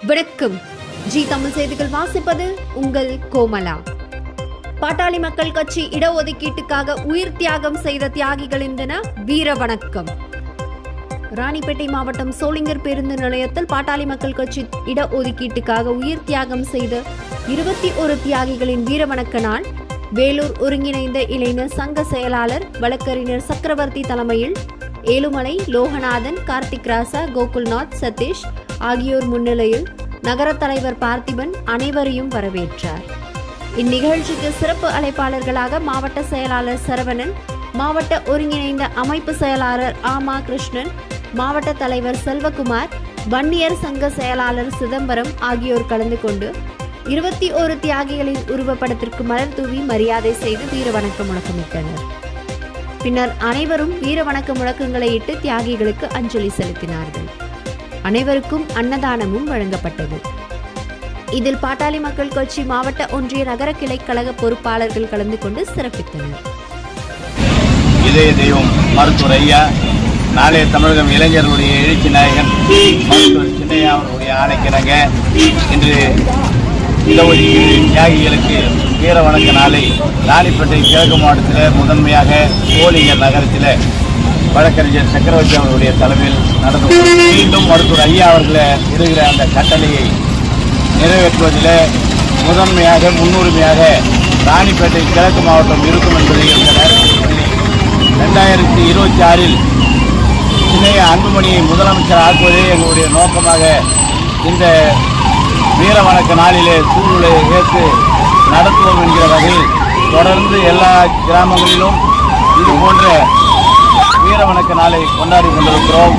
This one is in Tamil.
வணக்கம். ஜி தமிழ் செய்திகள் வாசிப்பது உங்கள் கோமலா. பாட்டாளி மக்கள் கட்சி இடஒதுக்கீட்டுக்காக உயிர் தியாகம் செய்த தியாகிகளின் தின வீர வணக்கம். ராணிப்பேட்டை மாவட்டம் சோளிங்கர் பேருந்து நிலையத்தில் பாட்டாளி மக்கள் கட்சி இடஒதுக்கீட்டுக்காக உயிர் தியாகம் செய்த 21 தியாகிகளின் வீர வணக்க நாள் வேலூர் ஒருங்கிணைந்த இளைஞர் சங்க செயலாளர் வழக்கறிஞர் சக்கரவர்த்தி தலைமையில் ஏழுமலை, லோகநாதன், கார்த்திக் ராசா, கோகுல்நாத், சதீஷ் ஆகியோர் முன்னிலையில் நகர தலைவர் பார்த்திபன் அனைவரையும் வரவேற்றார். இந்நிகழ்ச்சிக்கு சிறப்பு அழைப்பாளர்களாக மாவட்ட செயலாளர் சரவணன், மாவட்ட ஒருங்கிணைந்த அமைப்பு செயலாளர் ஆமா கிருஷ்ணன், மாவட்ட தலைவர் செல்வகுமார், வன்னியர் சங்க செயலாளர் சிதம்பரம் ஆகியோர் கலந்து கொண்டு 21 தியாகிகளின் உருவப்படத்திற்கு மலர் தூவி மரியாதை செய்து வீர வணக்க முழக்கமிட்டனர். பின்னர் அனைவரும் வீர வணக்க முழக்கங்களை இட்டு தியாகிகளுக்கு அஞ்சலி செலுத்தினார்கள். அனைவருக்கும் அன்னதானமும் வழங்கப்பட்டது. இதில் பாட்டாளி மக்கள் கட்சி மாவட்ட ஒன்றிய நகர கிளை கழக பொறுப்பாளர்கள் கலந்து கொண்டு சிறப்பித்தனர். இதய தெய்வம் மருத்துவர் ஐயா, நாளைய தமிழகம் இளைஞர்களுடைய எழுச்சி நாயகன் மருத்துவர் சின்னையா அவர்களுடைய ஆணைக்கிணங்க இன்று இடஒதுக்கீடு தியாகிகளுக்கு வீர வணக்க நாளை ராணிப்பேட்டை கிழக்கு மாவட்டத்தில் முதன்மையாக சோளிங்கர் நகரத்தில் வழக்கறிஞர் சக்கரவர்த்தி அவர்களுடைய தலைமையில் நடந்து மீண்டும் மருத்துவர் ஐயா அவர்களை இடுகிற அந்த கட்டளையை நிறைவேற்றுவதில் முதன்மையாக முன்னுரிமையாக ராணிப்பேட்டை கிழக்கு மாவட்டம் இருக்கும் என்பதை இந்த நேரத்தில் சொல்லி 2026 சின்னைய அன்புமணியை முதலமைச்சர் ஆக்குவதே எங்களுடைய நோக்கமாக இந்த வீர வணக்க நாளிலே சூழலை ஏற்று நடத்துவோம் என்கிற வகையில் தொடர்ந்து எல்லா கிராமங்களிலும் இது போன்ற வீர வணக்க நாளை கொண்டாடி கொண்டிருக்கிறோம்.